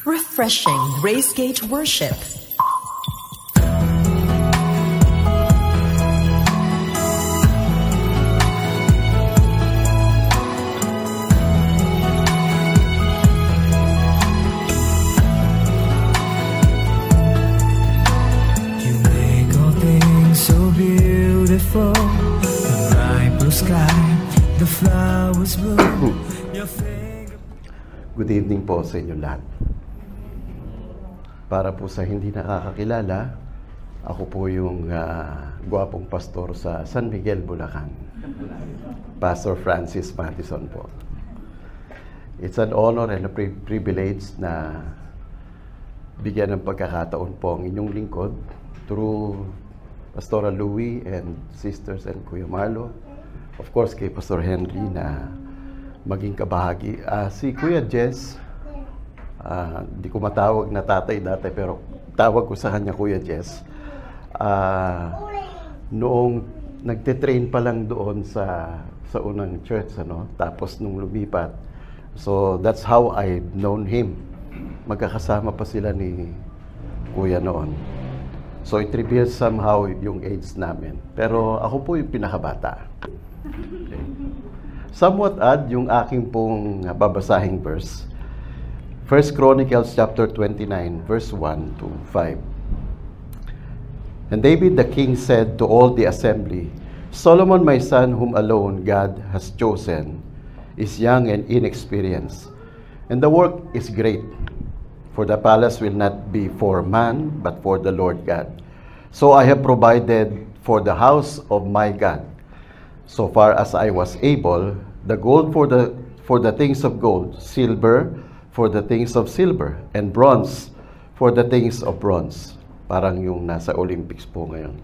Refreshing Gracegate Worship. You make all things so beautiful. The bright blue sky, the flowers bloom. Your finger... Good evening po sa inyo lahat. Para po sa hindi nakakakilala, ako po yung gwapong pastor sa San Miguel, Bulacan. Pastor Francis Mattison po. It's an honor and a privilege na bigyan ng pagkakataon po ang inyong lingkod through Pastoral Louie and Sisters and Kuya Marlo. Of course, kay Pastor Henry na maging kabahagi. Si Kuya Jess, di ko matawag na tatay dati, pero tawag ko sa kanya Kuya Jess. Noong nagte-train pa lang doon sa unang church, tapos nung lumipat. So that's how I've known him. Magkakasama pa sila ni Kuya noon. So it reveals somehow yung age namin. Pero ako po yung pinakabata. Okay. Somewhat odd yung aking pong babasahing verse. 1 Chronicles chapter 29, verse 1 to 5. And David the king said to all the assembly, Solomon my son, whom alone God has chosen, is young and inexperienced, and the work is great. For the palace will not be for man, but for the Lord God. So I have provided for the house of my God, so far as I was able, the gold for the things of gold, silver for the things of silver, and bronze for the things of bronze. Parang yung nasa Olympics po ngayon.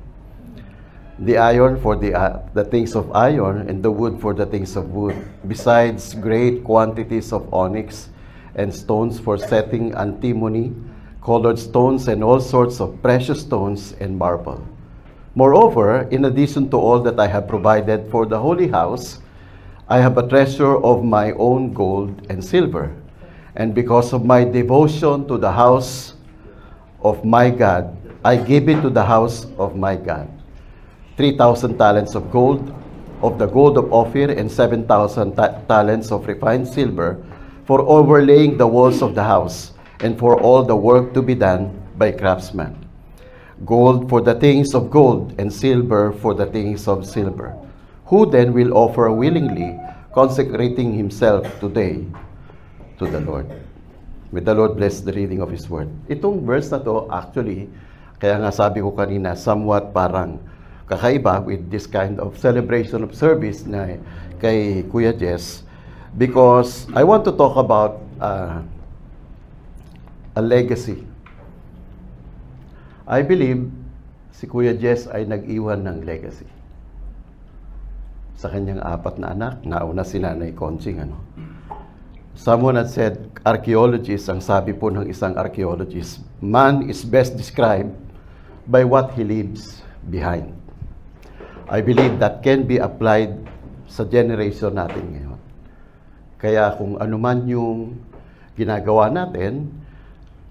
The iron for the things of iron, and the wood for the things of wood, besides great quantities of onyx, and stones for setting antimony, colored stones, and all sorts of precious stones and marble. Moreover, in addition to all that I have provided for the holy house, I have a treasure of my own gold and silver. And because of my devotion to the house of my God, I give it to the house of my God 3,000 talents of gold, of the gold of Ophir, and 7,000 talents of refined silver, for overlaying the walls of the house, and for all the work to be done by craftsmen. Gold for the things of gold, and silver for the things of silver. Who then will offer willingly, consecrating himself today to the Lord? May the Lord bless the reading of His Word. Itong verse na to, actually, kaya nga sabi ko kanina, somewhat parang kakaiba with this kind of celebration of service na kay Kuya Jess, because I want to talk about a legacy. I believe si Kuya Jess ay nag-iwan ng legacy sa kanyang 4 na anak. Nauna si Nanay Conching. Someone had said, archaeologists, ang sabi po ng isang archaeologist, man is best described by what he leaves behind. I believe that can be applied sa generation natin ngayon. Kaya kung ano man yung ginagawa natin,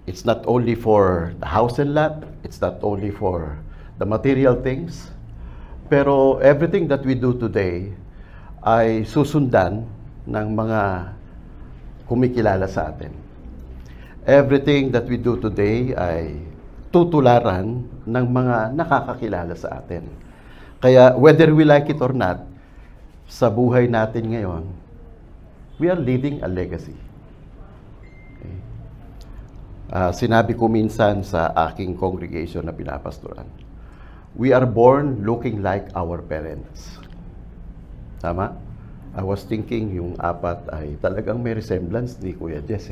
it's not only for the house and lot, it's not only for the material things, pero everything that we do today ay susundan ng mga kumikilala sa atin. Everything that we do today ay tutularan ng mga nakakakilala sa atin. Kaya whether we like it or not, sa buhay natin ngayon, we are leaving a legacy. Okay. Sinabi ko minsan sa aking congregation na pinapastoran, we are born looking like our parents. Tama? I was thinking yung 4 ay talagang may resemblance ni Kuya Jess.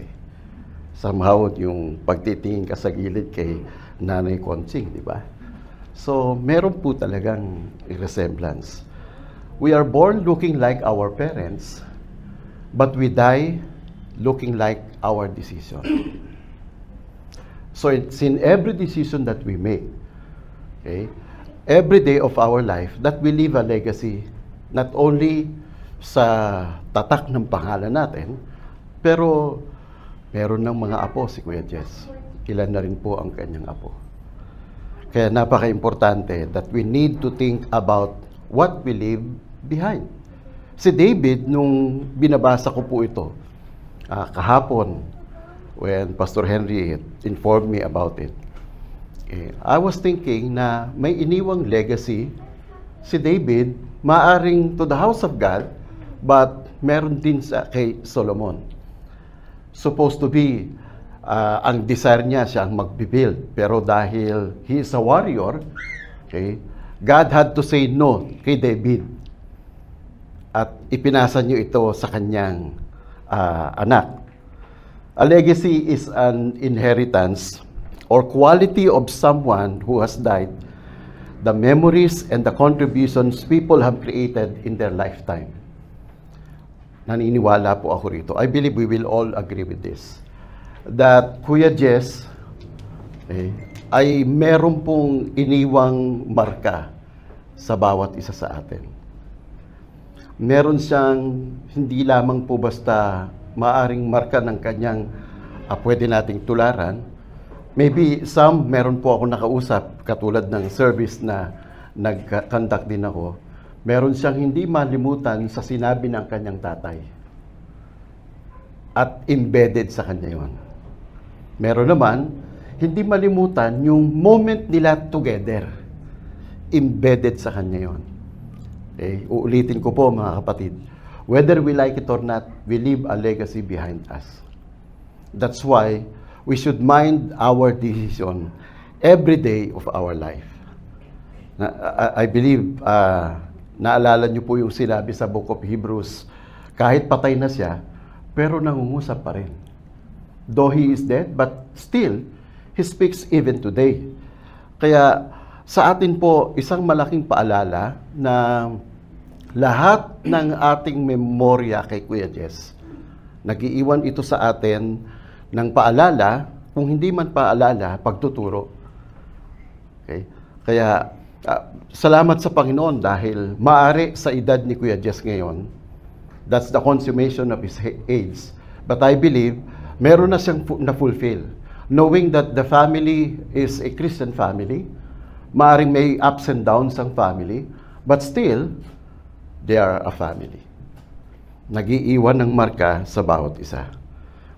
Somehow yung pagtitingin ka sa gilid kay Nanay Conching, di ba? So, meron po talagang resemblance. We are born looking like our parents, but we die looking like our decision. So it's in every decision that we make, okay, every day of our life, that we leave a legacy, not only sa tatak ng pangalan natin, pero Meron ng mga apo si Kuya Jess. Ilan na rin po ang kanyang apo. Kaya napaka-importante that we need to think about what we leave behind. Si David, nung binabasa ko po ito, kahapon, when Pastor Henry informed me about it, I was thinking na may iniwang legacy si David, maaring to the house of God, but meron din kay Solomon. Supposed to be, ang desire niya siya ang magbibuild. Pero dahil he is a warrior, okay, God had to say no kay David. At ipinasa niyo ito sa kanyang anak. A legacy is an inheritance or quality of someone who has died, the memories and the contributions people have created in their lifetime. Naniniwala po ako rito. I believe we will all agree with this. That Kuya Jess ay meron pong iniwang marka sa bawat isa sa atin. Meron siyang hindi lamang po basta maaring marka ng kanyang pwede nating tularan. Maybe meron po ako nakausap katulad ng service na nag-conduct din ako. Meron siyang hindi malimutan sa sinabi ng kanyang tatay. At embedded sa kanya yon. Meron naman, hindi malimutan yung moment nila together. Embedded sa kanya yon. Okay? Uulitin ko po mga kapatid. Whether we like it or not, we leave a legacy behind us. That's why we should mind our decision every day of our life. I believe, naalala niyo po yung sinabi sa Book of Hebrews, kahit patay na siya, pero nangungusap pa rin. Though he is dead, but still, he speaks even today. Kaya sa atin po, isang malaking paalala na lahat ng ating memorya kay Kuya Jess, nag-iiwan ito sa atin ng paalala, kung hindi man paalala, pagtuturo. Okay? Kaya, salamat sa Panginoon dahil maaari sa edad ni Kuya Jess ngayon, that's the consummation of his age. But I believe, meron na siyang na-fulfill. Knowing that the family is a Christian family, maaring may ups and downs ang family, but still, they are a family. Nag-iiwan ng marka sa bawat isa.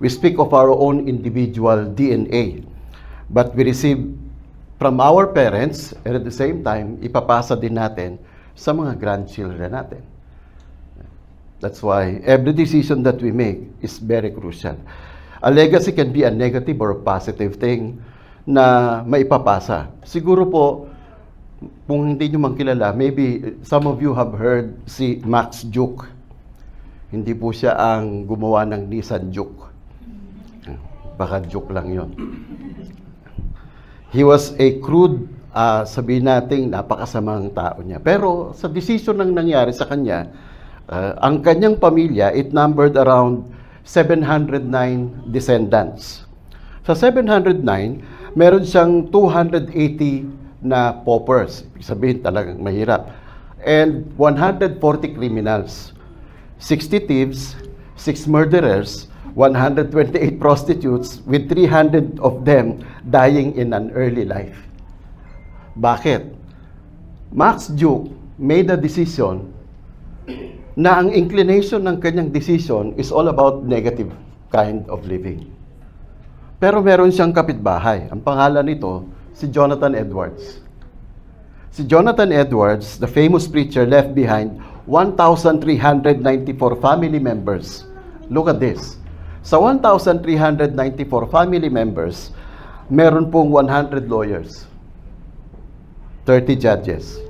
We speak of our own individual DNA, but we receive from our parents, and at the same time, ipapasa din natin sa mga grandchildren natin. That's why every decision that we make is very crucial. A legacy can be a negative or a positive thing na maipapasa. Siguro po, kung hindi nyo man kilala, maybe some of you have heard si Max Juke. Hindi po siya ang gumawa ng Nissan Juke. Baka Juke lang yon. He was a crude, sabihin natin, napakasamang tao niya. Pero sa decision ng nangyari sa kanya, ang kanyang pamilya, it numbered around 709 descendants. Sa 709, meron siyang 280 na paupers. Ibig sabihin talagang mahirap. And 140 criminals. 60 thieves, 6 murderers, 128 prostitutes, with 300 of them dying in an early life. Bakit? Max Juke made a decision na ang inclination ng kanyang decision is all about negative kind of living. Pero meron siyang kapitbahay. Ang pangalan nito, si Jonathan Edwards. Si Jonathan Edwards, the famous preacher, left behind 1,394 family members. Look at this. Sa 1,394 family members, meron pong 100 lawyers, 30 judges,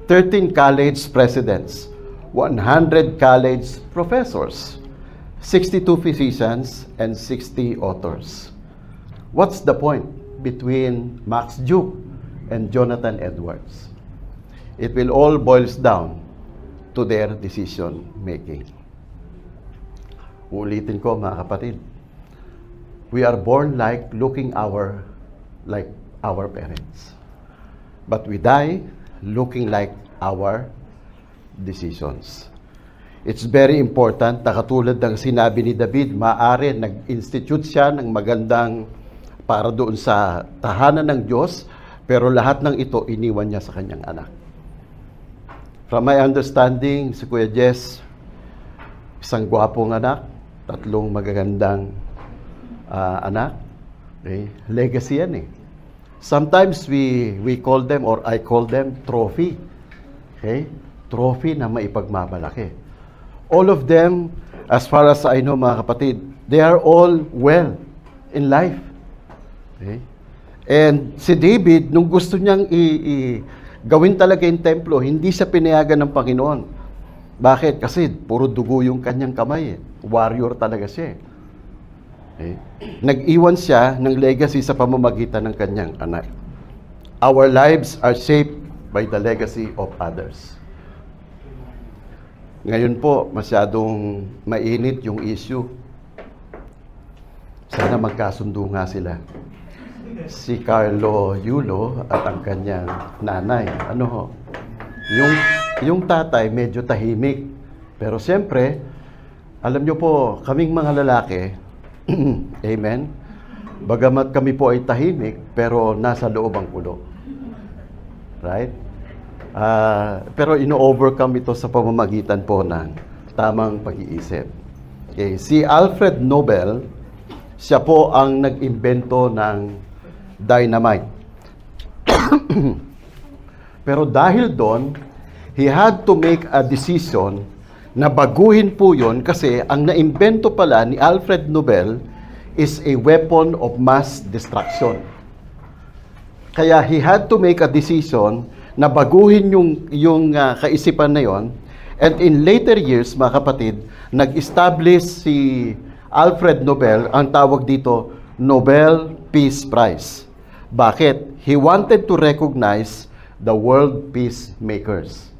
13 college presidents, 100 college professors, 62 physicians, and 60 authors. What's the point between Max Juke and Jonathan Edwards? It will all boils down to their decision making. Uulitin ko mga kapatid. We are born like our parents. But we die looking like our decisions. It's very important na katulad ng sinabi ni David, maaari nag-institute siya ng magandang para doon sa tahanan ng Diyos, pero lahat ng ito iniwan niya sa kanyang anak. From my understanding, si Kuya Jess, isang gwapong anak, 3 magagandang anak. Okay? Legacy yan eh. Sometimes we call them, or I call them, trophy. Okay? Trophy na maipagmamalaki. All of them, as far as I know mga kapatid, they are all well in life. Okay? And si David, nung gusto niyang gawin talaga yung templo, hindi siya pinayagan ng Panginoon. Bakit? Kasi puro dugo yung kanyang kamay. Warrior talaga siya. Okay? Nag-iwan siya ng legacy sa pamamagitan ng kanyang anak. Our lives are shaped by the legacy of others. Ngayon po, masyadong mainit yung issue. Sana magkasundo nga sila. Si Carlo Yulo at ang kanyang nanay. Ano ho? Yung tatay medyo tahimik. Pero siyempre, alam nyo po, kaming mga lalaki, amen, bagamat kami po ay tahimik, pero nasa loob ang ulo. Right? Pero ino-overcome ito sa pamamagitan po ng tamang pag-iisip. Okay. Si Alfred Nobel, siya po ang nag-imbento ng dynamite. Pero dahil doon, he had to make a decision na baguhin po yun kasi ang naimbento pala ni Alfred Nobel is a weapon of mass destruction. Kaya he had to make a decision na baguhin yung kaisipan na yon. And in later years, mga kapatid, nag-establish si Alfred Nobel, ang tawag dito, Nobel Peace Prize. Bakit? He wanted to recognize the world peacemakers.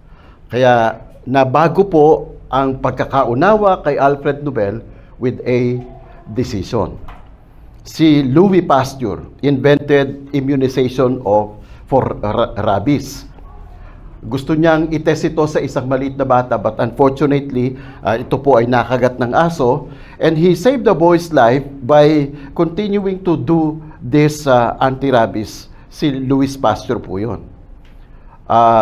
Kaya nabago po ang pagkakaunawa kay Alfred Nobel with a decision. Si Louis Pasteur invented immunization for rabies. Gusto niyang itest ito sa isang maliit na bata, but unfortunately, ito po ay nakagat ng aso, and he saved the boy's life by continuing to do this anti-rabies. Si Louis Pasteur po yun.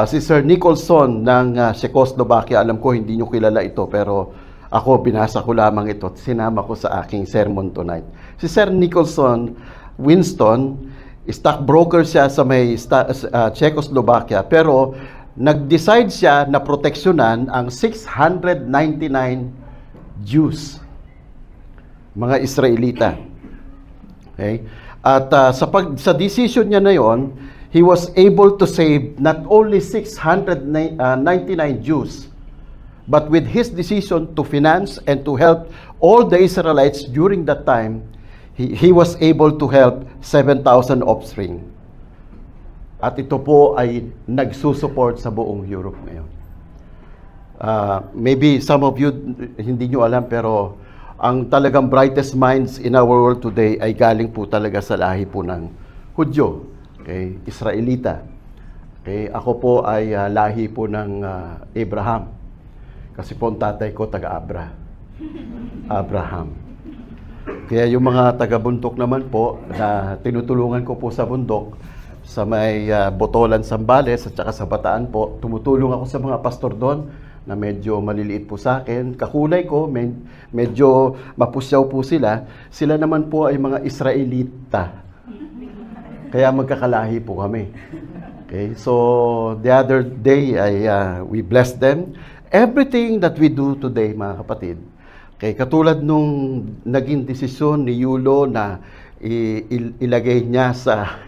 Si Sir Nicholson ng Czechoslovakia, alam ko hindi nyo kilala ito, pero ako binasa ko lamang ito at sinama ko sa aking sermon tonight. Si Sir Nicholson Winston, stockbroker siya sa may Czechoslovakia, pero nag-decide siya na proteksyonan ang 699 Jews, mga Israelita. Okay? At sa decision niya na yon, he was able to save not only 699 Jews, but with his decision to finance and to help all the Israelites during that time, he was able to help 7,000 offspring. At ito po ay nagsusupport sa buong Europe ngayon. Maybe some of you hindi nyo alam, pero ang talagang brightest minds in our world today ay galing po talaga sa lahi po ng Hudyo, okay? Israelita. Okay? Ako po ay lahi po ng Abraham. Kasi po ang tatay ko taga-Abra. Abraham. Kaya yung mga taga-bundok naman po na tinutulungan ko po sa bundok, sa may Botolan, Zambales at saka sa Bataan po, tumutulong ako sa mga pastor doon na medyo maliliit po sa akin. Kakulay ko, medyo mapusyaw po sila. Sila naman po ay mga Israelita. Kaya magkakalahi po kami. Okay, so the other day we blessed them. Everything that we do today, mga kapatid, okay, katulad nung naging desisyon ni Yulo na ilagay niya sa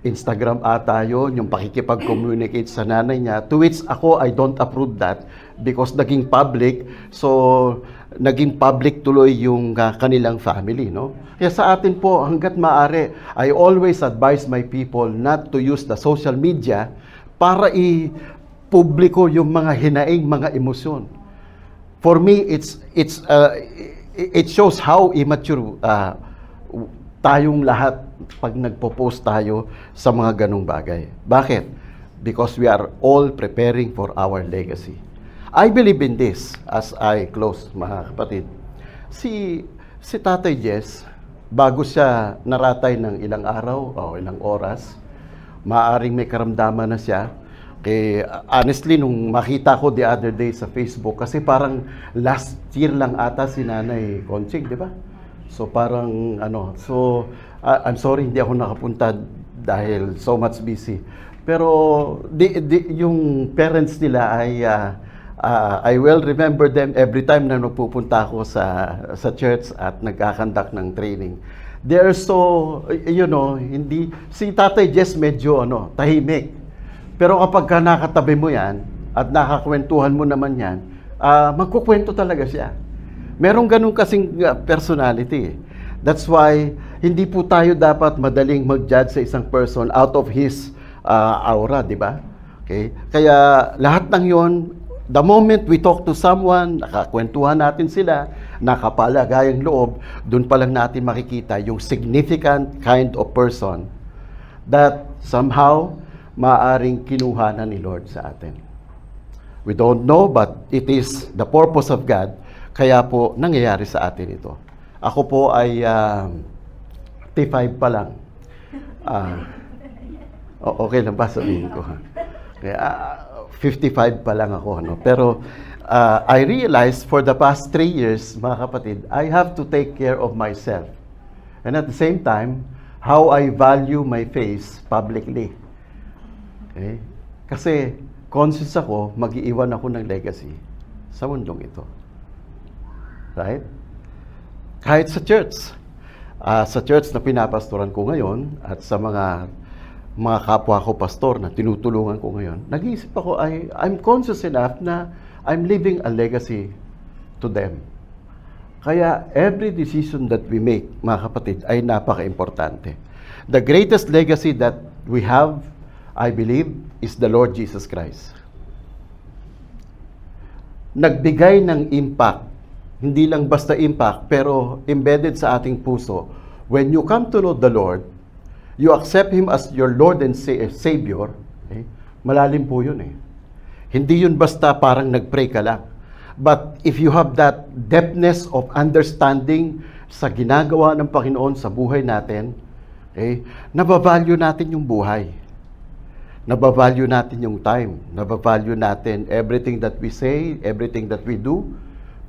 Instagram ata yun, yung pakikipag-communicate sa nanay niya, to which ako, I don't approve that because naging public, so naging public tuloy yung kanilang family, no? Kaya sa atin po, hanggat maaari, I always advise my people not to use the social media para i-publiko yung mga hinaing mga emosyon. For me, it shows how immature tayong lahat pag nagpo-post tayo sa mga ganong bagay. Bakit? Because we are all preparing for our legacy. I believe in this as I close, mga kapatid. Si Tatay Jess, bago siya naratay ng ilang araw o ilang oras, maaring may karamdaman na siya. Honestly, nung makita ko the other day sa Facebook, kasi parang last year lang ata si Nanay Conching, di ba? So parang I'm sorry, hindi ako nakapunta dahil so much busy. Pero yung parents nila ay I will remember them every time na nagpupunta ako sa church at nagkakandak ng training. They are so, hindi, si Tatay Jess medyo tahimik. Pero kapag nakatabi mo yan at nakakwentuhan mo naman yan, magkukwento talaga siya. Merong ganun kasing personality. That's why hindi po tayo dapat madaling mag-judge sa isang person out of his aura, di ba? Okay? Kaya lahat ng yon, the moment we talk to someone, nakakwentuhan natin sila, nakapalagayang loob, doon pa lang natin makikita yung significant kind of person that somehow maaring kinuha na ni Lord sa atin. We don't know, but it is the purpose of God, kaya po nangyayari sa atin ito. Ako po ay T5 pa lang. Okay lang ba sabihin ko? Kaya 55 pa lang ako. Pero I realized for the past 3 years, mga kapatid, I have to take care of myself. And at the same time, how I value my face publicly. Okay? Kasi conscious ako, mag-iiwan ako ng legacy sa mundong ito. Right? Kahit sa church. Sa church na pinapastoran ko ngayon at sa mga kapwa ko pastor na tinutulungan ko ngayon, nag-iisip ako, I'm conscious enough na I'm leaving a legacy to them. Kaya every decision that we make, mga kapatid, ay napaka-importante. The greatest legacy that we have, I believe, is the Lord Jesus Christ. Nagbigay ng impact, hindi lang basta impact, pero embedded sa ating puso. When you come to know the Lord, you accept Him as your Lord and Savior, malalim po yun eh. Hindi yun basta parang nag-pray ka lang. But if you have that depthness of understanding sa ginagawa ng Panginoon sa buhay natin, nabavalue natin yung buhay. Nabavalue natin yung time. Nabavalue natin everything that we say, everything that we do,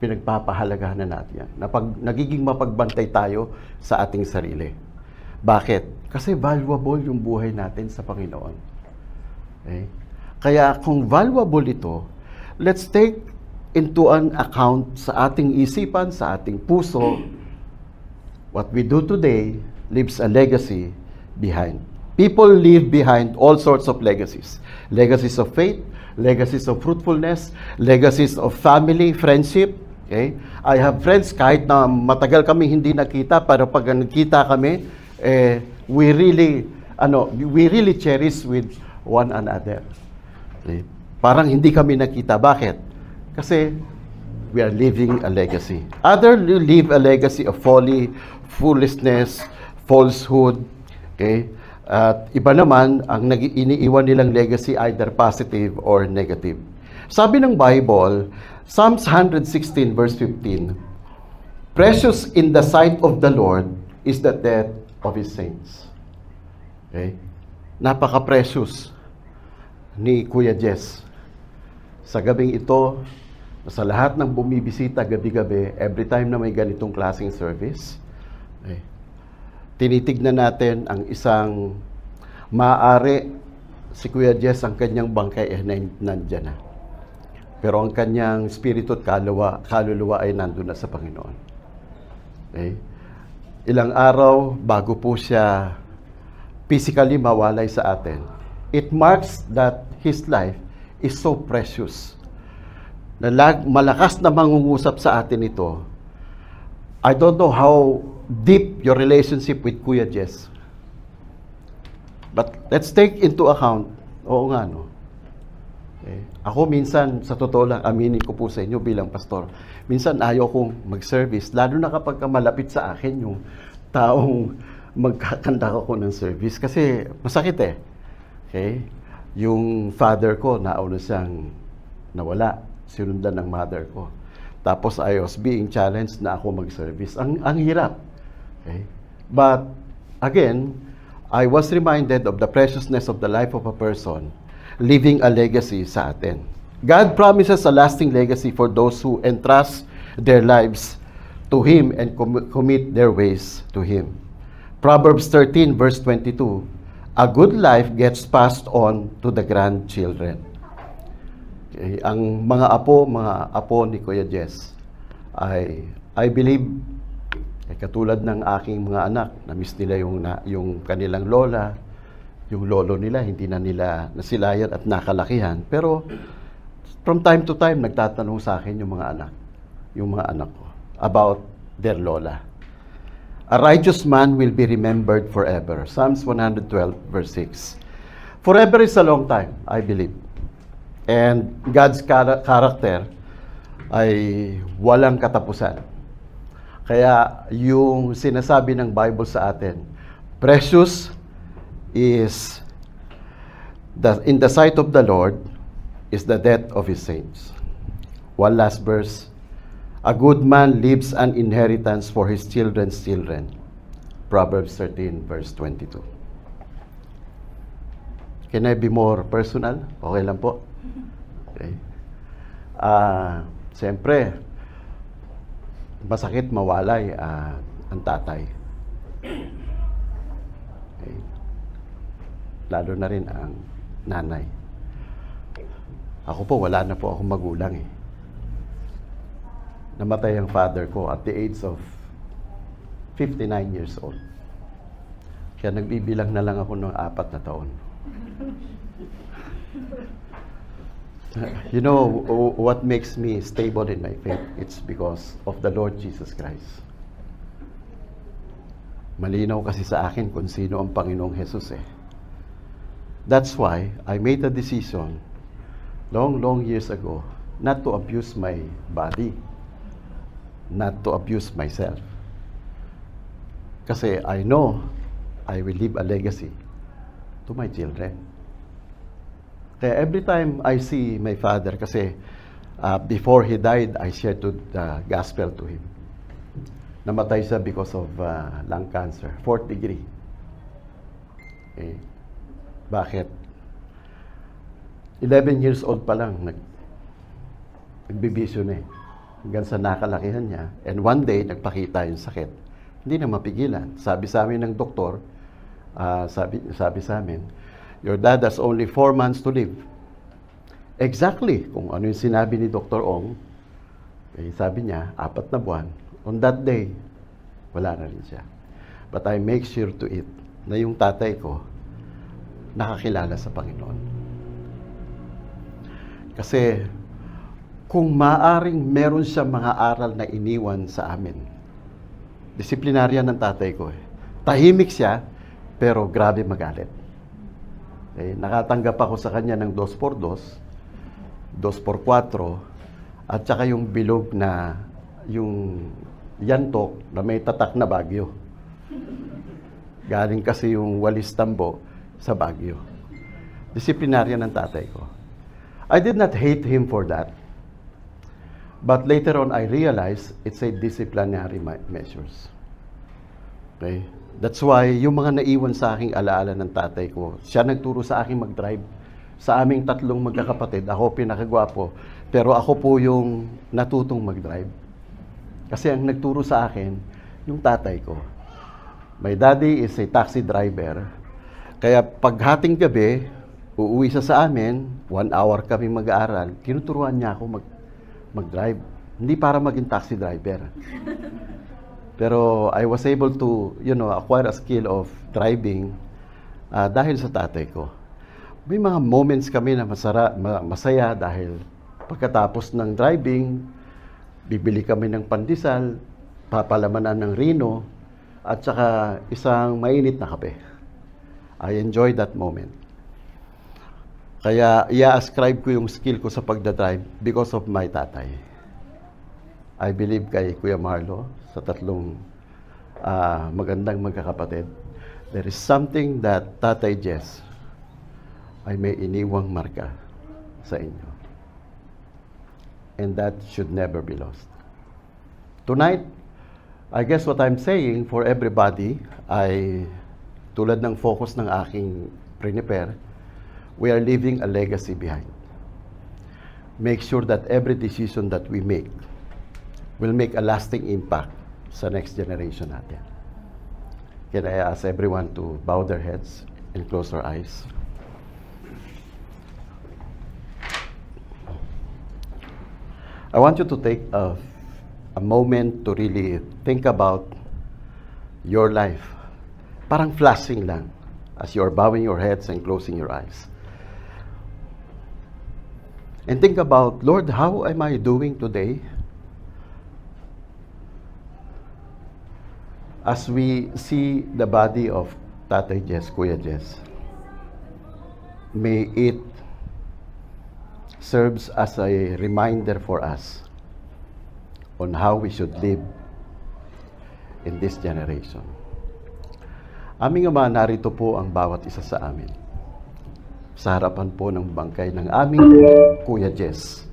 pinagpapahalagahan na natin yan. Nagiging mapagbantay tayo sa ating sarili. Bakit? Kasi valuable yung buhay natin sa Panginoon. Okay? Kaya kung valuable ito, let's take into an account sa ating isipan, sa ating puso, what we do today leaves a legacy behind. People leave behind all sorts of legacies. Legacies of faith, legacies of fruitfulness, legacies of family, friendship. Okay? I have friends, kahit na matagal kami hindi nakita, pero pag nakita kami, we really cherish with one another. Okay? Parang hindi kami nakita. Bakit? Kasi we are leaving a legacy. Other leave a legacy of folly, foolishness, falsehood. Okay? At iba naman, ang iniiwan nilang legacy either positive or negative. Sabi ng Bible, Psalms 116 verse 15, precious in the sight of the Lord is the death of His saints. Okay? Napaka-precious ni Kuya Jess. Sa gabing ito, sa lahat ng bumibisita gabi-gabi, every time na may ganitong klaseng service, tinitignan natin ang isang maaari si Kuya Jess, ang kanyang bangkay nandyan na. Pero ang kanyang spirito at kaluluwa ay nandun na sa Panginoon. Okay? Ilang araw bago po siya physically mawalay sa atin, it marks that his life is so precious. Malakas na mangungusap sa atin ito. I don't know how deep your relationship with Kuya Jess. But let's take into account, oo nga no. Ako minsan, sa totoo lang, aminin ko po sa inyo bilang pastor, minsan ayaw kong mag-service, lalo na kapag malapit sa akin yung taong magkakanda ako ng service. Kasi masakit eh. Okay? Yung father ko, nauna siyang nawala. sinundan ng mother ko. Tapos I was being challenged na ako mag-service. Ang hirap. Okay? But again, I was reminded of the preciousness of the life of a person leaving a legacy sa atin. God promises a lasting legacy for those who entrust their lives to Him and commit their ways to Him. Proverbs 13 verse 22, a good life gets passed on to the grandchildren. Okay, ang mga apo ni Kuya Jess, I believe, katulad ng aking mga anak, na-miss nila yung kanilang lola, yung lolo nila, hindi na nila nasilayan at nakalakihan. Pero from time to time, nagtatanong sa akin yung mga anak ko, about their lola. A righteous man will be remembered forever. Psalms 112 verse 6. Forever is a long time, I believe. And God's character ay walang katapusan. Kaya yung sinasabi ng Bible sa atin, precious is in the sight of the Lord is the death of His saints. One last verse. A good man leaves an inheritance for his children's children. Proverbs 13 verse 22. Can I be more personal? Okay lang po. Okay. Siyempre, masakit mawalay ang tatay. Okay. Lalo na rin ang nanay. Ako po, wala na po akong magulang eh. Namatay ang father ko at the age of 59 years old. Kaya nagbibilang na lang ako ng 4 na taon. You know, what makes me stable in my faith? It's because of the Lord Jesus Christ. Malinaw kasi sa akin kung sino ang Panginoong Jesus eh. That's why I made a decision long years ago not to abuse my body, not to abuse myself. Kasi I know I will leave a legacy to my children. Kaya every time I see my father, kasi before he died, I shared the gospel to him. Namatay siya because of lung cancer, 4th degree. Okay. Bakit? 11 years old pa lang, nagbibisyo na eh. Hanggang sa nakalakihan niya. And one day, nagpakita yung sakit. Hindi na mapigilan. Sabi sa amin ng doktor, sabi sa amin, your dad has only 4 months to live. Exactly kung ano yung sinabi ni Dr. Ong, sabi niya, 4 na buwan. On that day, wala na rin siya. But I make sure to it na yung tatay ko nakakilala sa Panginoon. Kasi kung maaring meron siya mga aral na iniwan sa amin, disiplinaryan ng tatay ko eh. Tahimik siya, pero grabe magalit. Okay? Nakatanggap ako sa kanya ng 2x2, 2x4, at saka yung bilog na, yung yantok na may tatak na Baguio. Galing kasi yung walis tambo sa Baguio. Disiplinaryan ng tatay ko. I did not hate him for that. But later on, I realized it's a disciplinary measures. Okay? That's why, yung mga naiwan sa aking alaala ng tatay ko, siya nagturo sa akin mag-drive. Sa aming 3 magkakapatid, ako pinakagwapo, pero ako po yung natutong mag-drive. Kasi ang nagturo sa akin, yung tatay ko. My daddy is a taxi driver. Kaya paghating gabi, uuwi siya sa amin, 1 hour kami mag-aaral, tinuturuan niya ako mag-drive. Hindi para maging taxi driver. Pero I was able to, acquire a skill of driving dahil sa tatay ko. May mga moments kami na masaya dahil pagkatapos ng driving, bibili kami ng pandesal, papalamanan ng Rino, at saka isang mainit na kape. I enjoy that moment. Kaya i-ascribe ko yung skill ko sa pagdadrive because of my tatay. I believe kay Kuya Marlo, sa 3 magandang magkakapatid, there is something that Tatay Jess ay may iniwang marka sa inyo. and that should never be lost. Tonight, I guess what I'm saying for everybody ay tulad ng focus ng aking prepare, we are leaving a legacy behind. Make sure that every decision that we make will make a lasting impact sa next generation natin. Can I ask everyone to bow their heads and close their eyes? I want you to take a moment to really think about your life. Parang flashing lang as you're bowing your heads and closing your eyes. And think about, Lord, how am I doing today? As we see the body of Tatay Jess, Kuya Jess, may it serves as a reminder for us on how we should live in this generation. Aming Ama, narito po ang bawat isa sa amin. Sa harapan po ng bangkay ng aming Kuya Jess.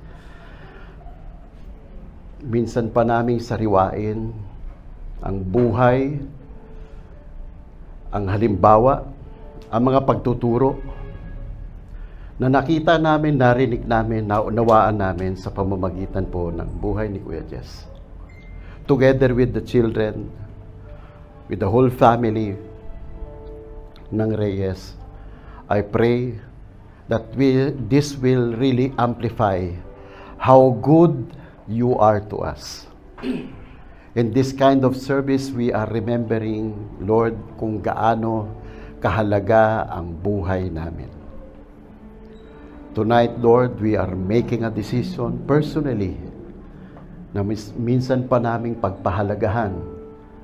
Minsan pa naming sariwain ang buhay, ang halimbawa, ang mga pagtuturo na nakita namin, narinig namin, naunawaan namin sa pamamagitan po ng buhay ni Kuya Jess. Together with the children, with the whole family ng Reyes, I pray that this will really amplify how good you are to us. In this kind of service, we are remembering, Lord, kung gaano kahalaga ang buhay namin. Tonight, Lord, we are making a decision personally na minsan pa naming pagpahalagahan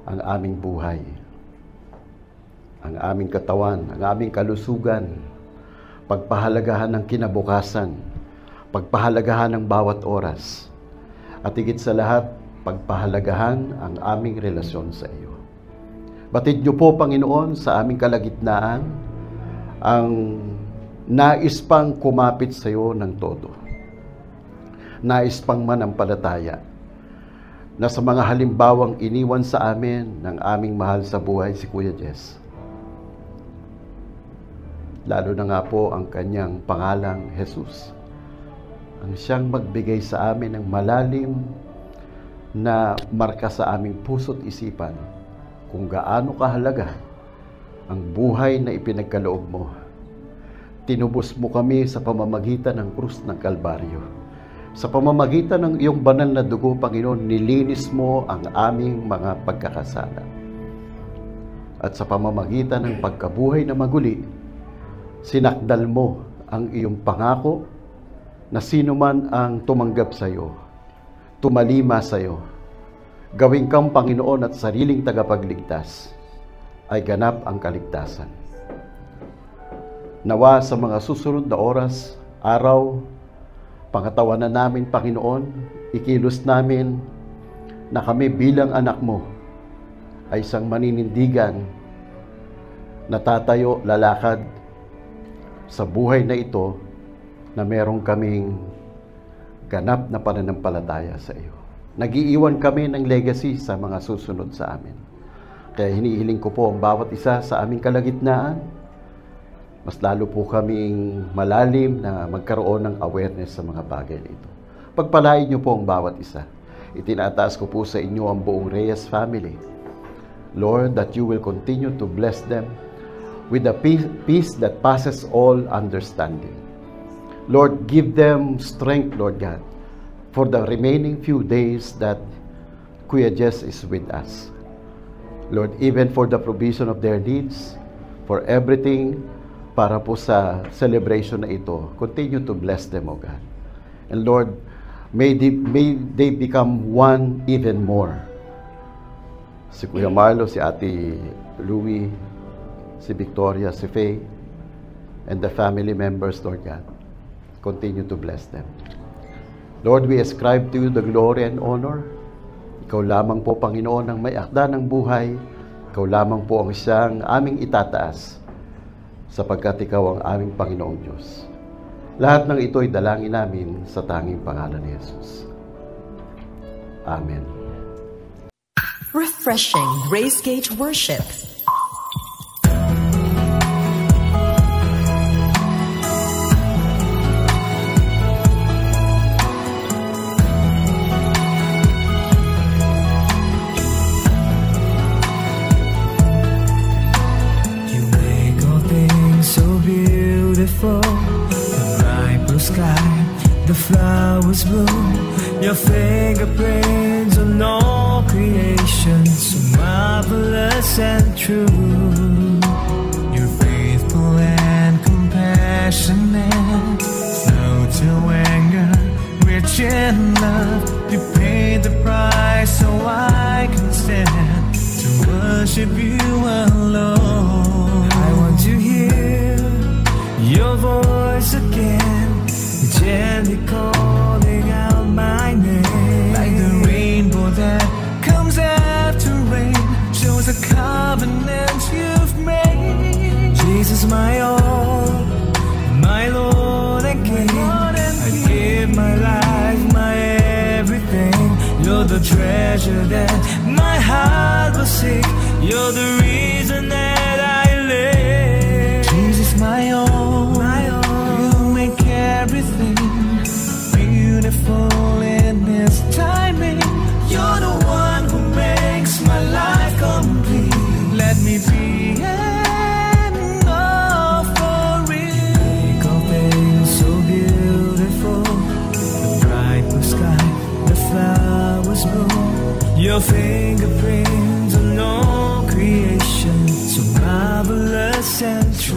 ang aming buhay, ang aming katawan, ang aming kalusugan, pagpahalagahan ng kinabukasan, pagpahalagahan ng bawat oras, at higit sa lahat, pagpahalagahan ang aming relasyon sa iyo. Batid niyo po, Panginoon, sa aming kalagitnaan, ang nais pang kumapit sa iyo ng todo. Nais pang manampalataya, na sa mga halimbawang iniwan sa amin ng aming mahal sa buhay si Kuya Jess, lalo na nga po ang kanyang pangalang Jesus, ang siyang magbigay sa amin ng malalim na marka sa aming puso't isipan kung gaano kahalaga ang buhay na ipinagkaloob mo. Tinubos mo kami sa pamamagitan ng krus ng Kalbaryo. Sa pamamagitan ng iyong banal na dugo, Panginoon, nilinis mo ang aming mga pagkakasala. At sa pamamagitan ng pagkabuhay na maguli, sinakdal mo ang iyong pangako na sino man ang tumanggap sa iyo, tumalima sa iyo, gawin kang Panginoon at sariling tagapagligtas, ay ganap ang kaligtasan. Nawa sa mga susunod na oras, araw, pangatawanan namin, Panginoon, ikilos namin na kami bilang anak mo ay isang maninindigan na tatayo, lalakad sa buhay na ito na meron kaming ganap na pananampalataya sa iyo. Nag-iiwan kami ng legacy sa mga susunod sa amin. Kaya hinihiling ko po ang bawat isa sa aming kalagitnaan, mas lalo po kaming malalim na magkaroon ng awareness sa mga bagay na ito. Pagpalain niyo po ang bawat isa. Itinataas ko po sa inyo ang buong Reyes family. Lord, that you will continue to bless them with a peace that passes all understanding. Lord, give them strength, Lord God, for the remaining few days that Kuya Jess is with us. Lord, even for the provision of their needs, for everything, para po sa celebration na ito, continue to bless them, O God. And Lord, may they become one even more. Si Kuya Marlo, si Ate Louie, si Victoria, si Faye, and the family members, Lord God, continue to bless them. Lord, we ascribe to you the glory and honor. Ikaw lamang po, Panginoon, ang may akda ng buhay. Ikaw lamang po ang siyang aming itataas, sapagkat ikaw ang aming Panginoong Diyos. Lahat ng ito'y dalangin namin sa tanging pangalan ni Jesus. Amen. Refreshing Gracegate Worship. The bright blue sky, the flowers bloom, your fingerprints on all creation, so marvelous and true. You're faithful and compassionate, slow to anger, rich in love. You paid the price so I can stand to worship you alone. I want to hear your voice again, gently calling out my name. Like the rainbow that comes after rain, shows a covenant you've made. Jesus, my all, my Lord and King, I give my life, my everything. You're the treasure that my heart will seek. You're the reason that I live. Jesus, my all, you make everything beautiful in His timing. You're the one who makes my life complete. Let me be an offering. Make all things so beautiful. The bright blue sky, the flowers bloom, your fingerprints on all creation, so marvelous and true.